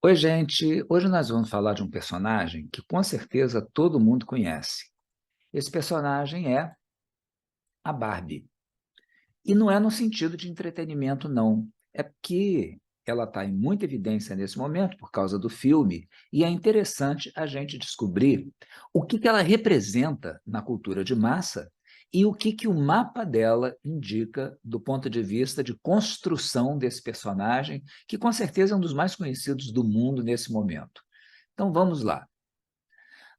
Oi, gente. Hoje nós vamos falar de um personagem que com certeza todo mundo conhece. Esse personagem é a Barbie. E não é no sentido de entretenimento, não. É porque ela está em muita evidência nesse momento por causa do filme, e é interessante a gente descobrir o que ela representa na cultura de massa e o que o mapa dela indica do ponto de vista de construção desse personagem, que com certeza é um dos mais conhecidos do mundo nesse momento. Então vamos lá.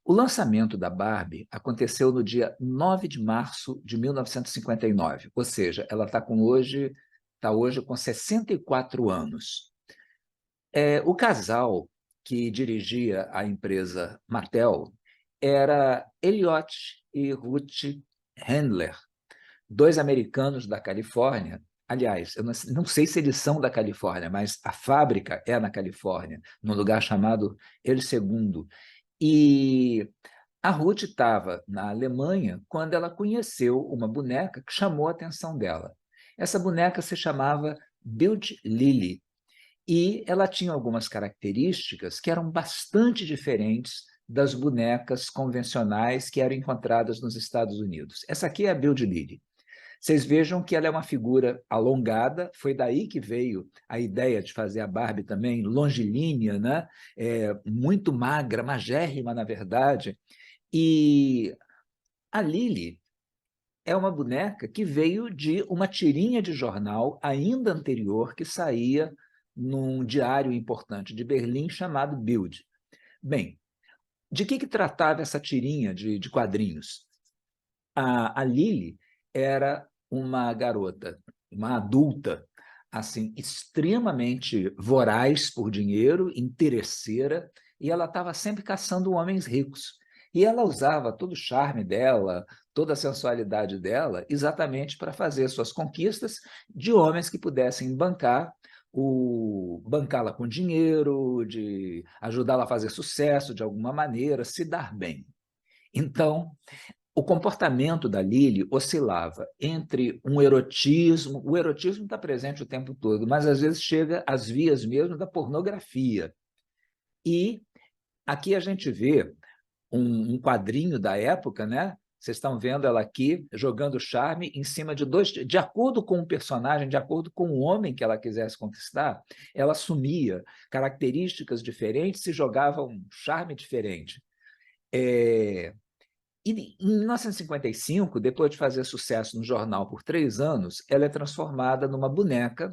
O lançamento da Barbie aconteceu no dia 9 de março de 1959, ou seja, ela está hoje com 64 anos. O casal que dirigia a empresa Mattel era Elliot e Ruth Handler, dois americanos da Califórnia. Aliás, eu não sei se eles são da Califórnia, mas a fábrica é na Califórnia, num lugar chamado El Segundo. E a Ruth estava na Alemanha quando ela conheceu uma boneca que chamou a atenção dela. Essa boneca se chamava Build Lily e ela tinha algumas características que eram bastante diferentes das bonecas convencionais que eram encontradas nos Estados Unidos. Essa aqui é a Build Lily. Vocês vejam que ela é uma figura alongada, foi daí que veio a ideia de fazer a Barbie também longilínea, né? Muito magra, magérrima, na verdade. E a Lily é uma boneca que veio de uma tirinha de jornal ainda anterior que saía num diário importante de Berlim chamado Bild. Bem, de que tratava essa tirinha de quadrinhos? A Lily era uma garota, uma adulta, assim, extremamente voraz por dinheiro, interesseira, e ela estava sempre caçando homens ricos. E ela usava todo o charme dela, toda a sensualidade dela, exatamente para fazer suas conquistas de homens que pudessem bancá-la com dinheiro, de ajudá-la a fazer sucesso de alguma maneira, se dar bem. Então, o comportamento da Lily oscilava entre um erotismo, o erotismo está presente o tempo todo, mas às vezes chega às vias mesmo da pornografia. E aqui a gente vê um quadrinho da época, né? Vocês estão vendo ela aqui jogando charme em cima de dois, de acordo com o personagem, de acordo com o homem que ela quisesse conquistar, ela assumia características diferentes e jogava um charme diferente. E em 1955, depois de fazer sucesso no jornal por 3 anos, ela é transformada numa boneca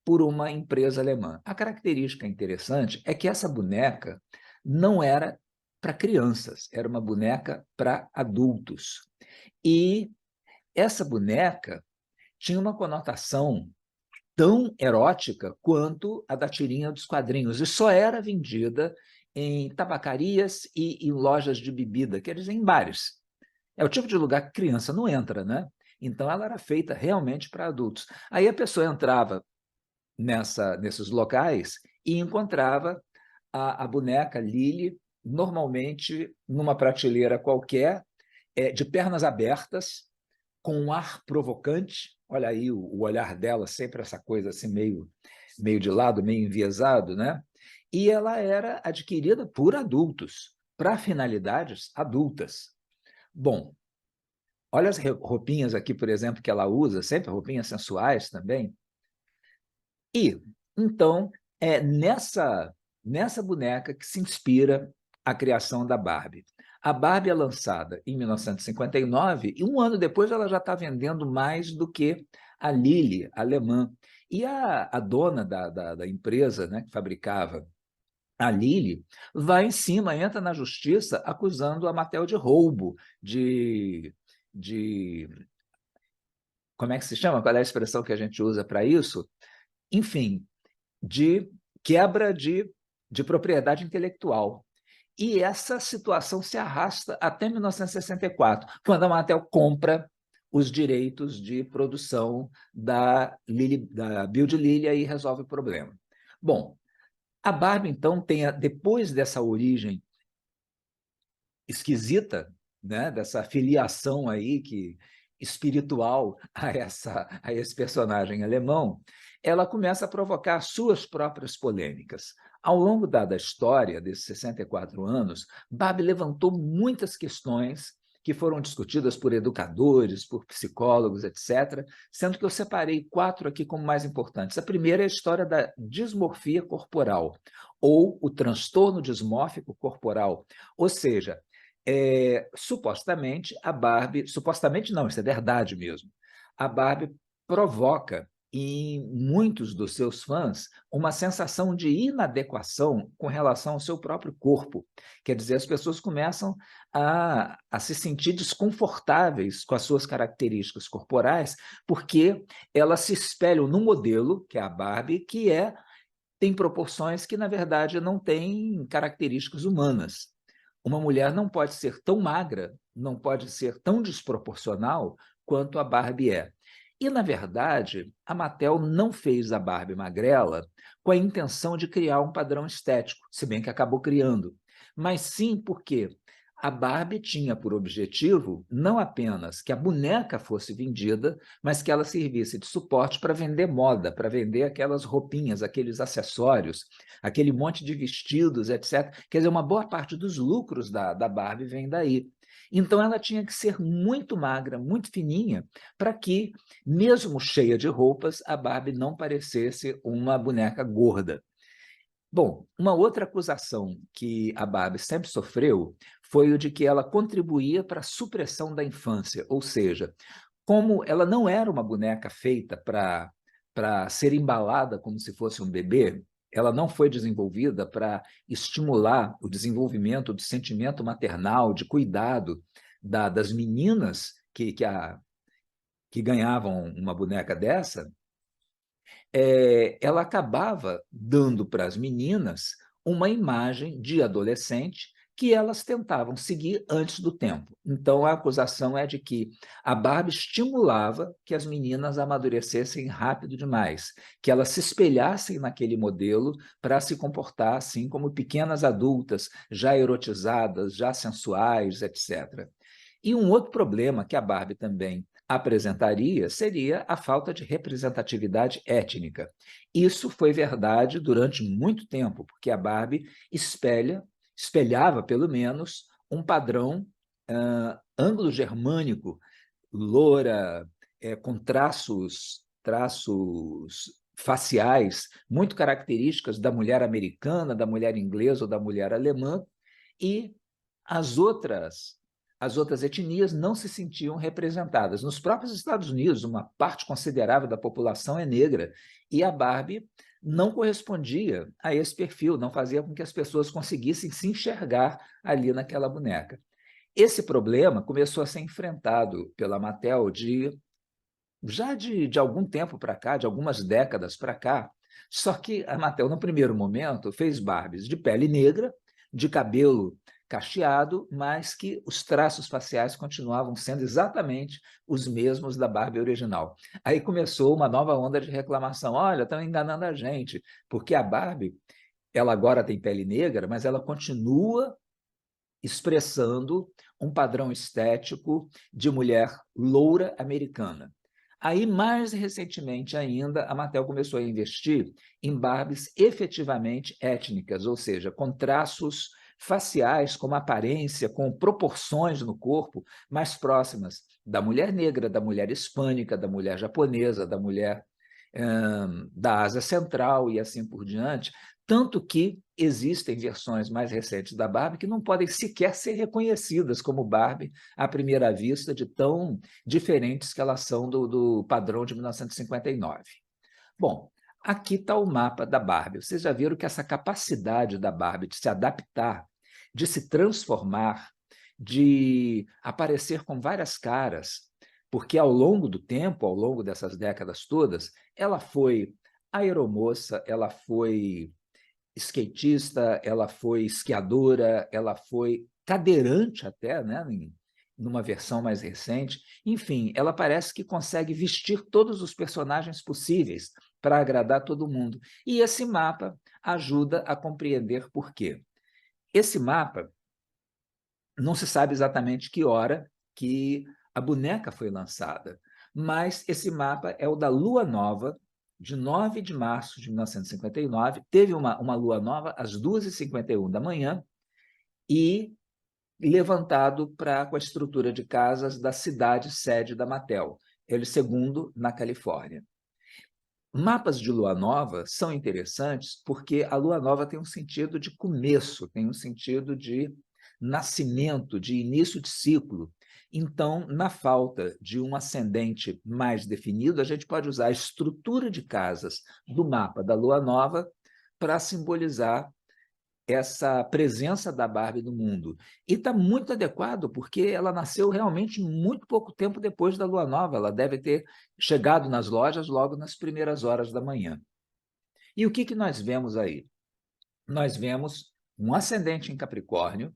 por uma empresa alemã. A característica interessante é que essa boneca não era para crianças, era uma boneca para adultos. E essa boneca tinha uma conotação tão erótica quanto a da tirinha dos quadrinhos, e só era vendida em tabacarias e em lojas de bebida, quer dizer, em bares. É o tipo de lugar que criança não entra, né? Então, ela era feita realmente para adultos. Aí a pessoa entrava nesses locais e encontrava a boneca Lily, normalmente numa prateleira qualquer, de pernas abertas, com um ar provocante. Olha aí o olhar dela, sempre essa coisa assim, meio de lado, meio enviesado, né? E ela era adquirida por adultos, para finalidades adultas. Bom, olha as roupinhas aqui, por exemplo, que ela usa, sempre roupinhas sensuais também. E, então, é nessa boneca que se inspira a criação da Barbie. A Barbie é lançada em 1959 e um ano depois ela já está vendendo mais do que a Lily, alemã. E a dona da empresa, né, que fabricava a Lily, vai em cima, entra na justiça acusando a Mattel de roubo, de como é que se chama? Qual é a expressão que a gente usa para isso? Enfim, de quebra de propriedade intelectual. E essa situação se arrasta até 1964, quando a Mattel compra os direitos de produção da Build Lily e resolve o problema. Bom, a Barbie, então, depois dessa origem esquisita, né, dessa filiação aí espiritual a esse personagem alemão, ela começa a provocar suas próprias polêmicas. Ao longo da história desses 64 anos, Barbie levantou muitas questões que foram discutidas por educadores, por psicólogos, etc., sendo que eu separei 4 aqui como mais importantes. A primeira é a história da dismorfia corporal, ou o transtorno dismórfico corporal, ou seja, supostamente a Barbie, supostamente não, isso é verdade mesmo, a Barbie provoca em muitos dos seus fãs uma sensação de inadequação com relação ao seu próprio corpo. Quer dizer, as pessoas começam a se sentir desconfortáveis com as suas características corporais, porque elas se espelham no modelo, que é a Barbie, tem proporções que, na verdade, não têm características humanas. Uma mulher não pode ser tão magra, não pode ser tão desproporcional quanto a Barbie é. E, na verdade, a Mattel não fez a Barbie magrela com a intenção de criar um padrão estético, se bem que acabou criando, mas sim porque a Barbie tinha por objetivo não apenas que a boneca fosse vendida, mas que ela servisse de suporte para vender moda, para vender aquelas roupinhas, aqueles acessórios, aquele monte de vestidos, etc. Quer dizer, uma boa parte dos lucros da Barbie vem daí. Então, ela tinha que ser muito magra, muito fininha, para que, mesmo cheia de roupas, a Barbie não parecesse uma boneca gorda. Bom, uma outra acusação que a Barbie sempre sofreu foi o de que ela contribuía para a supressão da infância, ou seja, como ela não era uma boneca feita para ser embalada como se fosse um bebê, ela não foi desenvolvida para estimular o desenvolvimento do sentimento maternal, de cuidado das meninas que ganhavam uma boneca dessa, ela acabava dando para as meninas uma imagem de adolescente que elas tentavam seguir antes do tempo. Então, a acusação é de que a Barbie estimulava que as meninas amadurecessem rápido demais, que elas se espelhassem naquele modelo para se comportar assim como pequenas adultas, já erotizadas, já sensuais, etc. E um outro problema que a Barbie também apresentaria seria a falta de representatividade étnica. Isso foi verdade durante muito tempo, porque a Barbie espelhava, pelo menos, um padrão anglo-germânico, loura, com traços faciais muito características da mulher americana, da mulher inglesa ou da mulher alemã, e as outras as outras etnias não se sentiam representadas. Nos próprios Estados Unidos, uma parte considerável da população é negra, e a Barbie não correspondia a esse perfil, não fazia com que as pessoas conseguissem se enxergar ali naquela boneca. Esse problema começou a ser enfrentado pela Mattel já de algum tempo para cá, de algumas décadas para cá, só que a Mattel, no primeiro momento, fez Barbies de pele negra, de cabelo cacheado, mas que os traços faciais continuavam sendo exatamente os mesmos da Barbie original. Aí começou uma nova onda de reclamação. Olha, estão enganando a gente, porque a Barbie, ela agora tem pele negra, mas ela continua expressando um padrão estético de mulher loura americana. Aí, mais recentemente ainda, a Mattel começou a investir em Barbies efetivamente étnicas, ou seja, com traços faciais, com aparência, com proporções no corpo mais próximas da mulher negra, da mulher hispânica, da mulher japonesa, da mulher da Ásia Central e assim por diante, tanto que existem versões mais recentes da Barbie que não podem sequer ser reconhecidas como Barbie à primeira vista, de tão diferentes que elas são do padrão de 1959. Bom, aqui está o mapa da Barbie. Vocês já viram que essa capacidade da Barbie de se adaptar, de se transformar, de aparecer com várias caras, porque ao longo do tempo, ao longo dessas décadas todas, ela foi aeromoça, ela foi skatista, ela foi esquiadora, ela foi cadeirante até, né, numa versão mais recente. Enfim, ela parece que consegue vestir todos os personagens possíveis para agradar todo mundo. E esse mapa ajuda a compreender por quê. Esse mapa não se sabe exatamente que hora que a boneca foi lançada, mas esse mapa é o da lua nova de 9 de março de 1959, teve uma lua nova às 2h51 da manhã e levantado com a estrutura de casas da cidade sede da Mattel, El Segundo, na Califórnia. Mapas de lua nova são interessantes porque a lua nova tem um sentido de começo, tem um sentido de nascimento, de início de ciclo. Então, na falta de um ascendente mais definido, a gente pode usar a estrutura de casas do mapa da lua nova para simbolizar essa presença da Barbie no mundo. E está muito adequado, porque ela nasceu realmente muito pouco tempo depois da lua nova. Ela deve ter chegado nas lojas logo nas primeiras horas da manhã. E o que nós vemos aí? Nós vemos um ascendente em Capricórnio,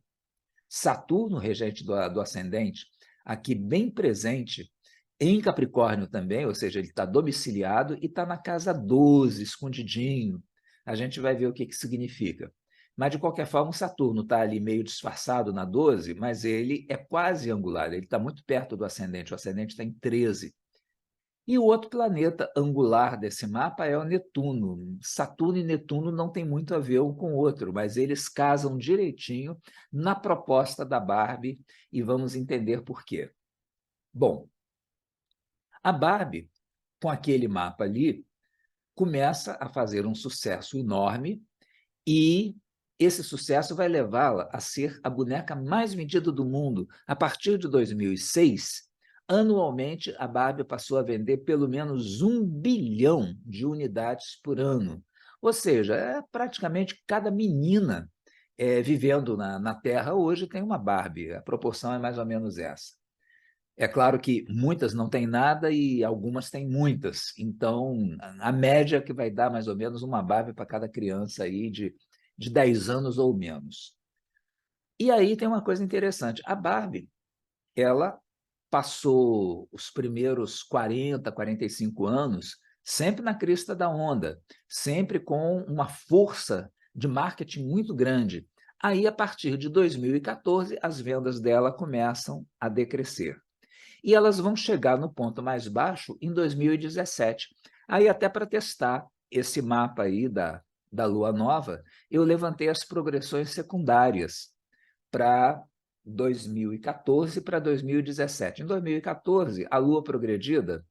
Saturno, regente do ascendente, aqui bem presente em Capricórnio também, ou seja, ele está domiciliado e está na casa 12, escondidinho. A gente vai ver o que significa. Mas, de qualquer forma, o Saturno está ali meio disfarçado na 12, mas ele é quase angular, ele está muito perto do ascendente, o ascendente está em 13. E o outro planeta angular desse mapa é o Netuno. Saturno e Netuno não tem muito a ver um com o outro, mas eles casam direitinho na proposta da Barbie e vamos entender por quê. Bom, a Barbie, com aquele mapa ali, começa a fazer um sucesso enorme e esse sucesso vai levá-la a ser a boneca mais vendida do mundo. A partir de 2006, anualmente, a Barbie passou a vender pelo menos 1 bilhão de unidades por ano. Ou seja, praticamente cada menina vivendo na Terra hoje tem uma Barbie. A proporção é mais ou menos essa. É claro que muitas não têm nada e algumas têm muitas. Então, a média que vai dar mais ou menos uma Barbie para cada criança aí de 10 anos ou menos. E aí tem uma coisa interessante. A Barbie, ela passou os primeiros 40, 45 anos sempre na crista da onda, sempre com uma força de marketing muito grande. Aí, a partir de 2014, as vendas dela começam a decrescer. E elas vão chegar no ponto mais baixo em 2017. Aí, até para testar esse mapa aí da Lua Nova, eu levantei as progressões secundárias para 2014 para 2017. Em 2014, a Lua progredida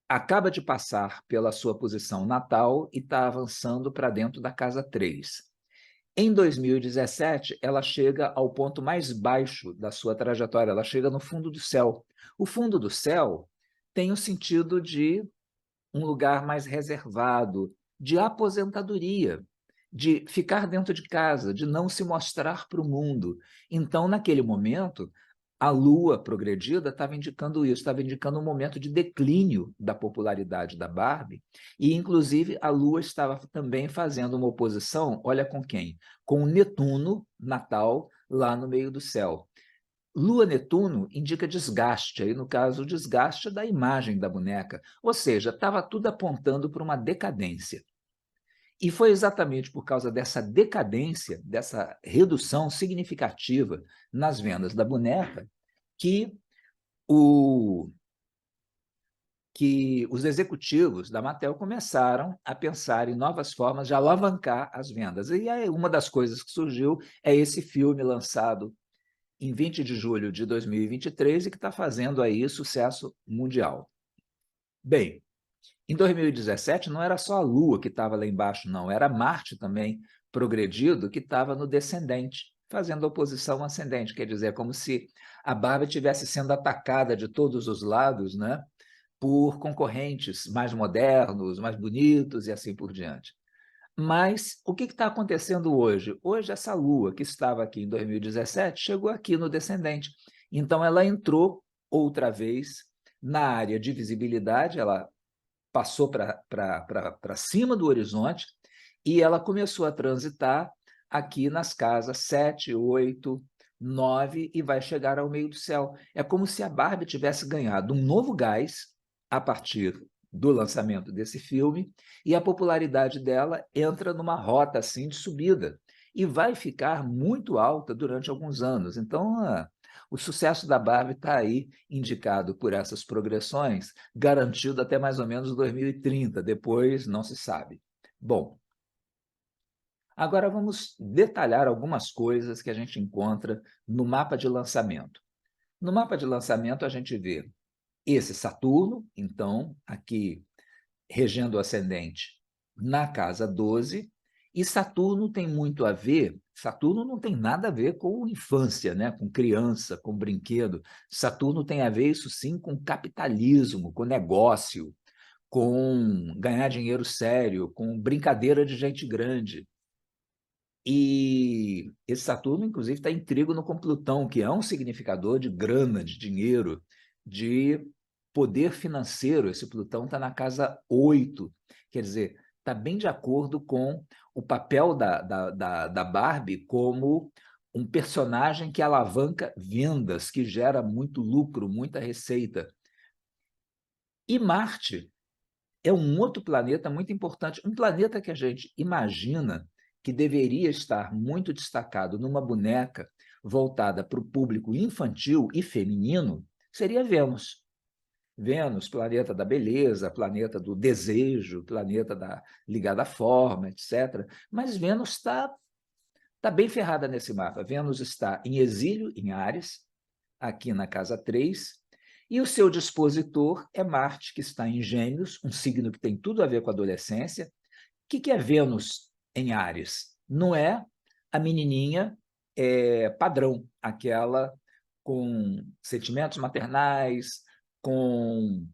acaba de passar pela sua posição natal e está avançando para dentro da casa 3. Em 2017, ela chega ao ponto mais baixo da sua trajetória, ela chega no fundo do céu. O fundo do céu tem o sentido de um lugar mais reservado, de aposentadoria, de ficar dentro de casa, de não se mostrar para o mundo. Então, naquele momento, a Lua progredida estava indicando isso, estava indicando um momento de declínio da popularidade da Barbie, e, inclusive, a Lua estava também fazendo uma oposição, olha com quem? Com o Netuno natal, lá no meio do céu. Lua-Netuno indica desgaste, aí no caso o desgaste da imagem da boneca, ou seja, estava tudo apontando para uma decadência. E foi exatamente por causa dessa decadência, dessa redução significativa nas vendas da boneca, que, que os executivos da Mattel começaram a pensar em novas formas de alavancar as vendas. E aí uma das coisas que surgiu é esse filme lançado em 20 de julho de 2023 e que está fazendo aí sucesso mundial. Bem, em 2017 não era só a Lua que estava lá embaixo, não, era Marte também progredido que estava no descendente, fazendo oposição ascendente, quer dizer, como se a Barbie estivesse sendo atacada de todos os lados, né, por concorrentes mais modernos, mais bonitos e assim por diante. Mas o que está acontecendo hoje? Hoje, essa Lua que estava aqui em 2017 chegou aqui no descendente. Então, ela entrou outra vez na área de visibilidade, ela passou para cima do horizonte e ela começou a transitar aqui nas casas 7, 8, 9 e vai chegar ao meio do céu. É como se a Barbie tivesse ganhado um novo gás a partir do lançamento desse filme e a popularidade dela entra numa rota assim de subida e vai ficar muito alta durante alguns anos. Então, O sucesso da Barbie está aí indicado por essas progressões, garantido até mais ou menos 2030, depois não se sabe. Bom, agora vamos detalhar algumas coisas que a gente encontra no mapa de lançamento. No mapa de lançamento a gente vê esse Saturno, então, aqui regendo o ascendente na casa 12, e Saturno tem muito a ver, Saturno não tem nada a ver com infância, né? Com criança, com brinquedo. Saturno tem a ver, isso sim, com capitalismo, com negócio, com ganhar dinheiro sério, com brincadeira de gente grande. E esse Saturno, inclusive, está em trígono com Plutão, que é um significador de grana, de dinheiro, de poder financeiro. Esse Plutão está na casa 8, quer dizer, está bem de acordo com o papel da Barbie como um personagem que alavanca vendas, que gera muito lucro, muita receita. E Marte é um outro planeta muito importante, um planeta que a gente imagina que deveria estar muito destacado numa boneca voltada para o público infantil e feminino, seria Vênus. Vênus, planeta da beleza, planeta do desejo, planeta ligado à forma, etc. Mas Vênus está bem ferrada nesse mapa. Vênus está em exílio em Áries, aqui na casa 3, e o seu dispositor é Marte, que está em Gêmeos, um signo que tem tudo a ver com a adolescência. O que é Vênus em Áries? Não é a menininha padrão, aquela com sentimentos maternais, com,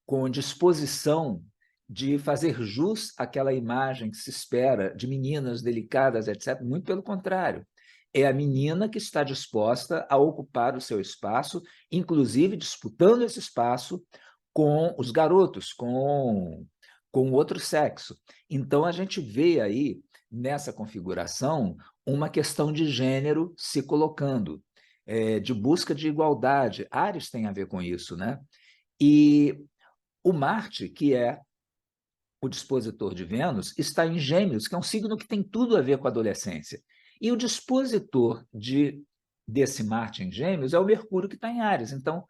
com disposição de fazer jus àquela imagem que se espera de meninas delicadas, etc. Muito pelo contrário. É a menina que está disposta a ocupar o seu espaço, inclusive disputando esse espaço com os garotos, com o outro sexo. Então, a gente vê aí, nessa configuração, uma questão de gênero se colocando, de busca de igualdade. Áries tem a ver com isso, né? E o Marte, que é o dispositor de Vênus, está em Gêmeos, que é um signo que tem tudo a ver com a adolescência. E o dispositor desse Marte em Gêmeos é o Mercúrio, que está em Áries. Então,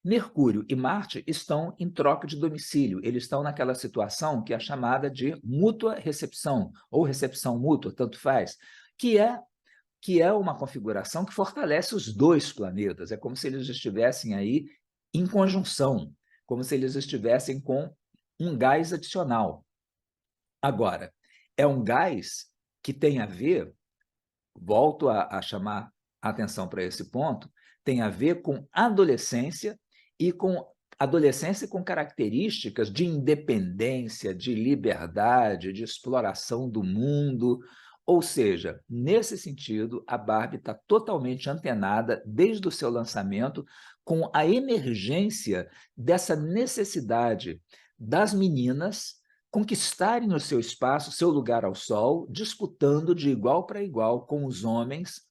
Mercúrio e Marte estão em troca de domicílio. Eles estão naquela situação que é chamada de mútua recepção, ou recepção mútua, tanto faz, que é uma configuração que fortalece os dois planetas. É como se eles estivessem aí em conjunção, como se eles estivessem com um gás adicional. Agora, é um gás que tem a ver, volto a chamar a atenção para esse ponto, tem a ver com adolescência com características de independência, de liberdade, de exploração do mundo. Ou seja, nesse sentido, a Barbie está totalmente antenada desde o seu lançamento com a emergência dessa necessidade das meninas conquistarem o seu espaço, seu lugar ao sol, disputando de igual para igual com os homens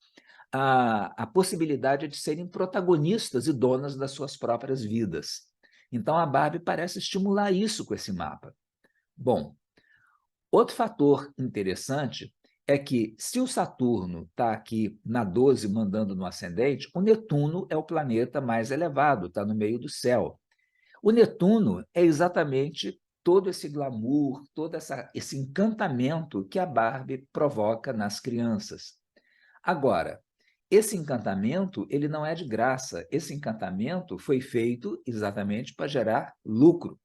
a possibilidade de serem protagonistas e donas das suas próprias vidas. Então, a Barbie parece estimular isso com esse mapa. Bom, outro fator interessante é que, se o Saturno está aqui na 12 mandando no ascendente, o Netuno é o planeta mais elevado, está no meio do céu. O Netuno é exatamente todo esse glamour, todo esse encantamento que a Barbie provoca nas crianças. Agora, esse encantamento ele não é de graça. Esse encantamento foi feito exatamente para gerar lucro.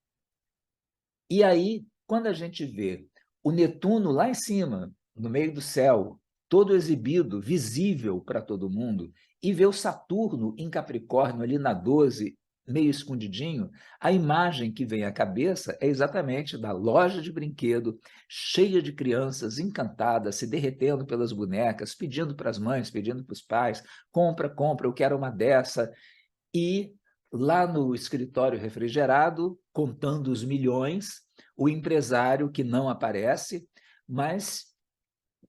E aí, quando a gente vê o Netuno lá em cima, no meio do céu, todo exibido, visível para todo mundo, e vê o Saturno em Capricórnio ali na 12, meio escondidinho, a imagem que vem à cabeça é exatamente da loja de brinquedo, cheia de crianças encantadas, se derretendo pelas bonecas, pedindo para as mães, pedindo para os pais, compra, compra, eu quero uma dessa. E lá no escritório refrigerado, contando os milhões, o empresário que não aparece, mas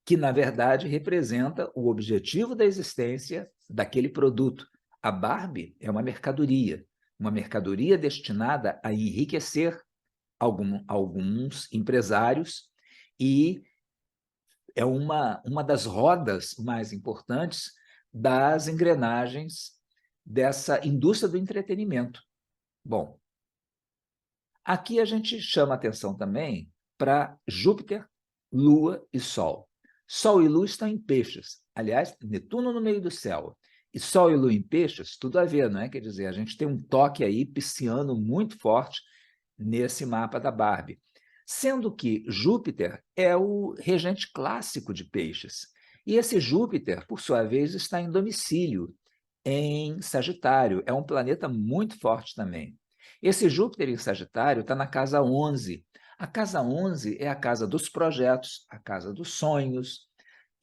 que, na verdade, representa o objetivo da existência daquele produto. A Barbie é uma mercadoria destinada a enriquecer alguns empresários e é uma das rodas mais importantes das engrenagens dessa indústria do entretenimento. Bom, aqui a gente chama atenção também para Júpiter, Lua e Sol. Sol e Lua estão em peixes. Aliás, Netuno no meio do céu. E Sol e Lua em peixes, tudo a ver, não é? Quer dizer, a gente tem um toque aí pisciano muito forte nesse mapa da Barbie. Sendo que Júpiter é o regente clássico de peixes. E esse Júpiter, por sua vez, está em domicílio em Sagitário. É um planeta muito forte também. Esse Júpiter em Sagitário está na casa 11. A casa 11 é a casa dos projetos, a casa dos sonhos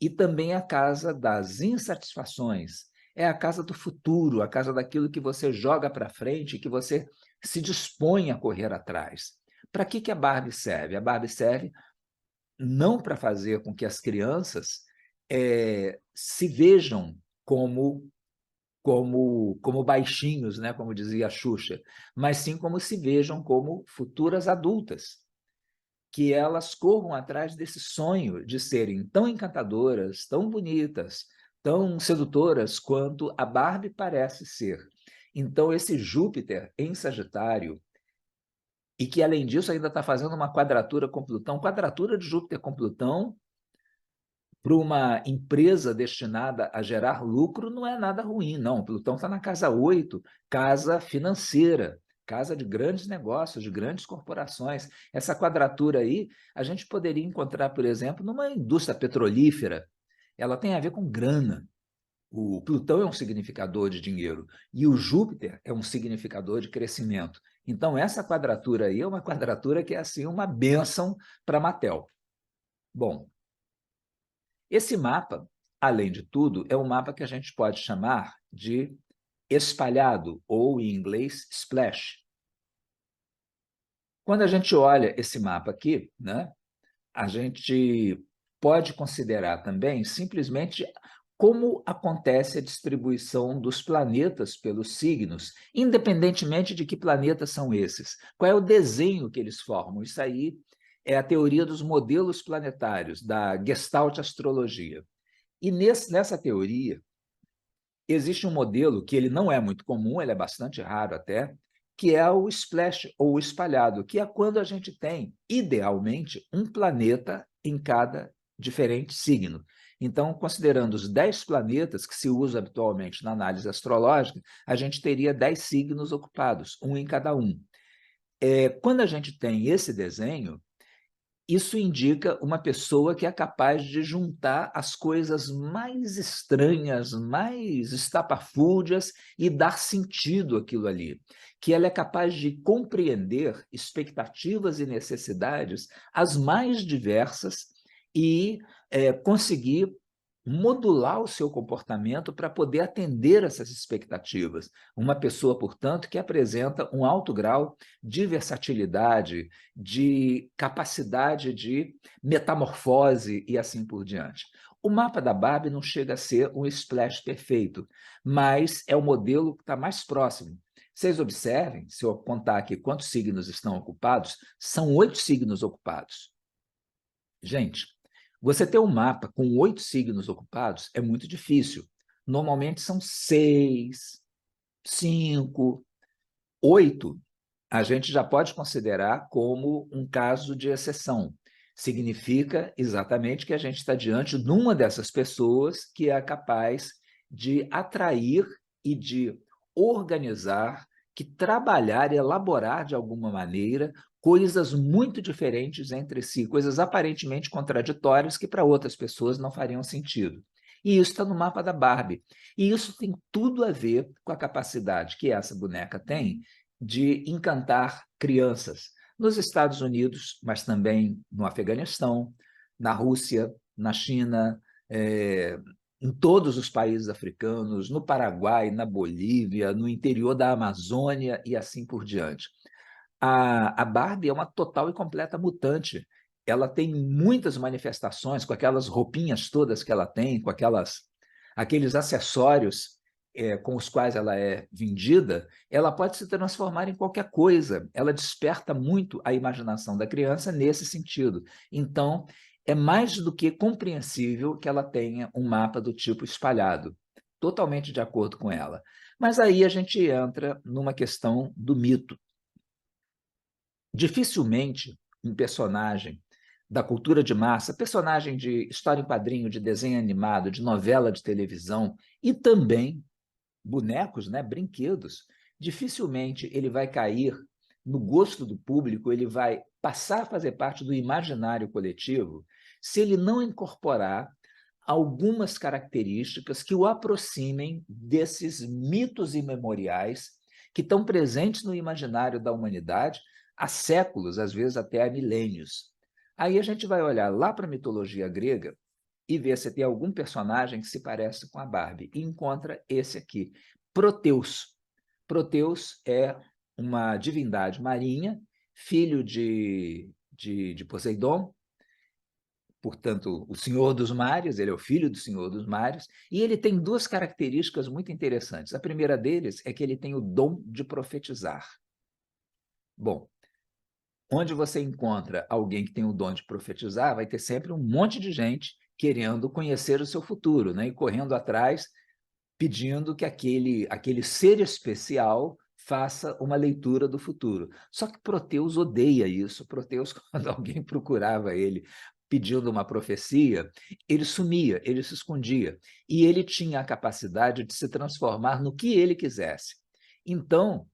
e também a casa das insatisfações. É a casa do futuro, a casa daquilo que você joga para frente, que você se dispõe a correr atrás. Para que a Barbie serve? A Barbie serve não para fazer com que as crianças se vejam como baixinhos, né, como dizia a Xuxa, mas sim como se vejam como futuras adultas, que elas corram atrás desse sonho de serem tão encantadoras, tão bonitas, tão sedutoras quanto a Barbie parece ser. Então, esse Júpiter em Sagitário, e que, além disso, ainda está fazendo uma quadratura com Plutão, quadratura de Júpiter com Plutão, para uma empresa destinada a gerar lucro, não é nada ruim, não. Plutão está na casa 8, casa financeira, casa de grandes negócios, de grandes corporações. Essa quadratura aí, a gente poderia encontrar, por exemplo, numa indústria petrolífera. Ela tem a ver com grana. O Plutão é um significador de dinheiro e o Júpiter é um significador de crescimento. Então, essa quadratura aí é uma quadratura que é assim uma bênção para a Mattel. Bom, esse mapa, além de tudo, é um mapa que a gente pode chamar de espalhado, ou em inglês, splash. Quando a gente olha esse mapa aqui, né, a gente pode considerar também simplesmente como acontece a distribuição dos planetas pelos signos, independentemente de que planetas são esses. Qual é o desenho que eles formam? Isso aí é a teoria dos modelos planetários, da Gestalt Astrologia. E nessa teoria, existe um modelo que ele não é muito comum, ele é bastante raro até, que é o splash, ou o espalhado, que é quando a gente tem, idealmente, um planeta em cada diferente signo. Então, considerando os 10 planetas que se usam habitualmente na análise astrológica, a gente teria 10 signos ocupados, um em cada um. Quando a gente tem esse desenho, isso indica uma pessoa que é capaz de juntar as coisas mais estranhas, mais estapafúrdias e dar sentido àquilo ali. Que ela é capaz de compreender expectativas e necessidades as mais diversas e conseguir modular o seu comportamento para poder atender essas expectativas. Uma pessoa, portanto, que apresenta um alto grau de versatilidade, de capacidade de metamorfose e assim por diante. O mapa da Barbie não chega a ser um splash perfeito, mas é o modelo que está mais próximo. Vocês observem, se eu contar aqui quantos signos estão ocupados, são 8 signos ocupados. Gente, você ter um mapa com 8 signos ocupados é muito difícil. Normalmente são 6, 5, 8. A gente já pode considerar como um caso de exceção. Significa exatamente que a gente está diante de uma dessas pessoas que é capaz de atrair e de organizar, que trabalhar e elaborar de alguma maneira coisas muito diferentes entre si, coisas aparentemente contraditórias que para outras pessoas não fariam sentido. E isso está no mapa da Barbie. E isso tem tudo a ver com a capacidade que essa boneca tem de encantar crianças nos Estados Unidos, mas também no Afeganistão, na Rússia, na China, em todos os países africanos, no Paraguai, na Bolívia, no interior da Amazônia e assim por diante. A Barbie é uma total e completa mutante. Ela tem muitas manifestações com aquelas roupinhas todas que ela tem, com aqueles acessórios com os quais ela é vendida, ela pode se transformar em qualquer coisa. Ela desperta muito a imaginação da criança nesse sentido. Então, é mais do que compreensível que ela tenha um mapa do tipo espalhado. totalmente de acordo com ela. Mas aí a gente entra numa questão do mito. Dificilmente um personagem da cultura de massa, personagem de história em quadrinho, de desenho animado, de novela de televisão e também bonecos, né, brinquedos, dificilmente ele vai cair no gosto do público, ele vai passar a fazer parte do imaginário coletivo se ele não incorporar algumas características que o aproximem desses mitos imemoriais que estão presentes no imaginário da humanidade há séculos, às vezes até há milênios. Aí a gente vai olhar lá para a mitologia grega e ver se tem algum personagem que se parece com a Barbie. E encontra esse aqui, Proteus. Proteus é uma divindade marinha, filho de Poseidon, portanto, o Senhor dos Mares, ele é o filho do Senhor dos Mares, e ele tem duas características muito interessantes. A primeira deles é que ele tem o dom de profetizar. Bom, onde você encontra alguém que tem o dom de profetizar, vai ter sempre um monte de gente querendo conhecer o seu futuro, né? E correndo atrás, pedindo que aquele ser especial faça uma leitura do futuro. Só que Proteus odeia isso. Proteus, quando alguém procurava ele pedindo uma profecia, ele sumia, ele se escondia. E ele tinha a capacidade de se transformar no que ele quisesse. Então,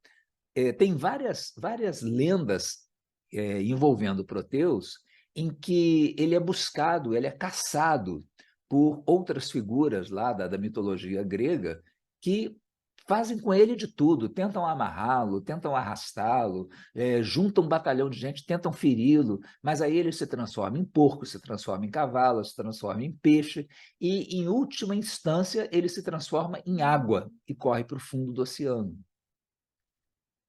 tem várias lendas envolvendo Proteus, em que ele é buscado, ele é caçado por outras figuras lá da mitologia grega que fazem com ele de tudo, tentam amarrá-lo, tentam arrastá-lo, juntam um batalhão de gente, tentam feri-lo, mas aí ele se transforma em porco, se transforma em cavalo, se transforma em peixe, e, em última instância, ele se transforma em água e corre para o fundo do oceano.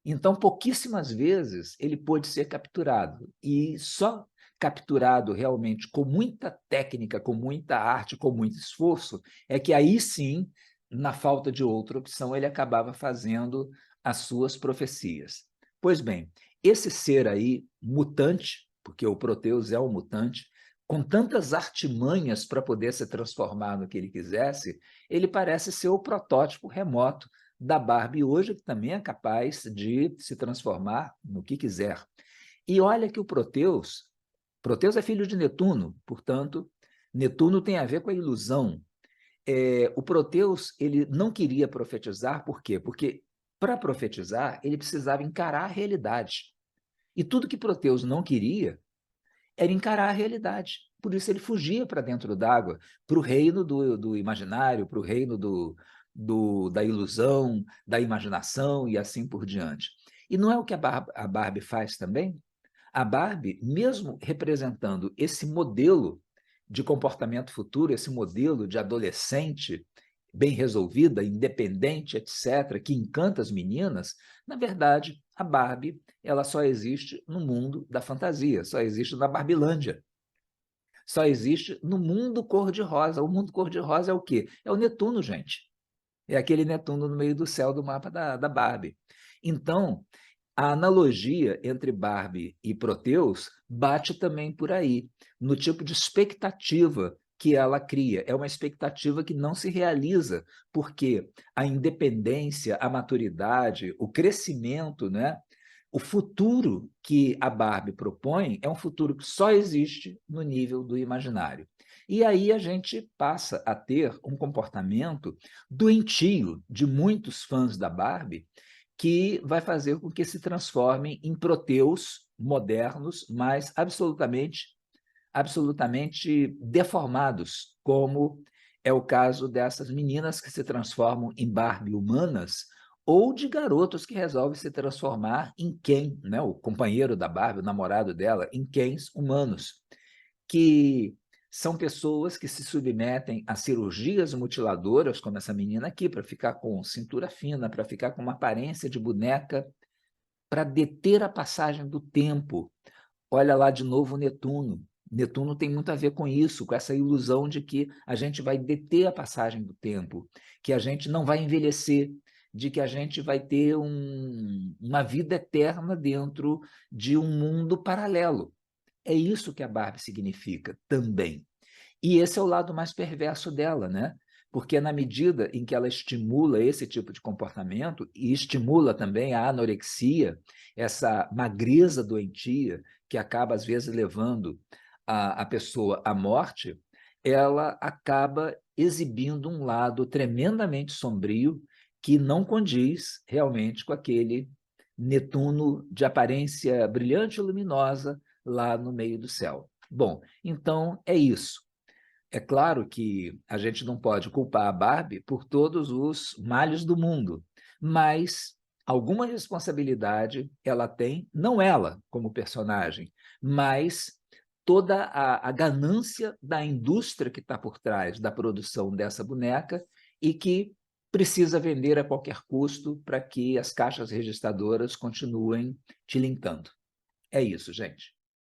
Então, pouquíssimas vezes ele pôde ser capturado, e só capturado realmente com muita técnica, com muita arte, com muito esforço, é que aí sim, na falta de outra opção, ele acabava fazendo as suas profecias. Pois bem, esse ser aí, mutante, porque o Proteus é um mutante, com tantas artimanhas para poder se transformar no que ele quisesse, ele parece ser o protótipo remoto da Barbie hoje, que também é capaz de se transformar no que quiser. E olha que o Proteus é filho de Netuno, portanto, Netuno tem a ver com a ilusão. O Proteus ele não queria profetizar, por quê? Porque para profetizar ele precisava encarar a realidade. E tudo que Proteus não queria era encarar a realidade. Por isso ele fugia para dentro d'água, para o reino do imaginário, para o reino da ilusão, da imaginação e assim por diante. E não é o que a Barbie faz também? A Barbie, mesmo representando esse modelo de comportamento futuro, esse modelo de adolescente bem resolvida, independente, etc., que encanta as meninas, na verdade, a Barbie ela só existe no mundo da fantasia, só existe na Barbilândia. Só existe no mundo cor-de-rosa. O mundo cor-de-rosa é o quê? É o Netuno, gente. É aquele Netuno no meio do céu do mapa da Barbie. Então, a analogia entre Barbie e Proteus bate também por aí, no tipo de expectativa que ela cria. É uma expectativa que não se realiza, porque a independência, a maturidade, o crescimento, né? O futuro que a Barbie propõe é um futuro que só existe no nível do imaginário. E aí a gente passa a ter um comportamento doentio de muitos fãs da Barbie, que vai fazer com que se transformem em proteus modernos, mas absolutamente deformados, como é o caso dessas meninas que se transformam em Barbie humanas, ou de garotos que resolvem se transformar em Ken, né? O companheiro da Barbie, o namorado dela, em Kens humanos, que são pessoas que se submetem a cirurgias mutiladoras, como essa menina aqui, para ficar com cintura fina, para ficar com uma aparência de boneca, para deter a passagem do tempo. Olha lá de novo o Netuno. Netuno tem muito a ver com isso, com essa ilusão de que a gente vai deter a passagem do tempo, que a gente não vai envelhecer, de que a gente vai ter uma vida eterna dentro de um mundo paralelo. É isso que a Barbie significa também. E esse é o lado mais perverso dela, né? porque na medida em que ela estimula esse tipo de comportamento e estimula também a anorexia, essa magreza doentia que acaba, às vezes, levando a pessoa à morte, ela acaba exibindo um lado tremendamente sombrio que não condiz realmente com aquele Netuno de aparência brilhante e luminosa lá no meio do céu. Bom, então é isso. É claro que a gente não pode culpar a Barbie por todos os males do mundo, mas alguma responsabilidade ela tem, não ela como personagem, mas toda a ganância da indústria que está por trás da produção dessa boneca e que precisa vender a qualquer custo para que as caixas registradoras continuem tilintando. É isso, gente.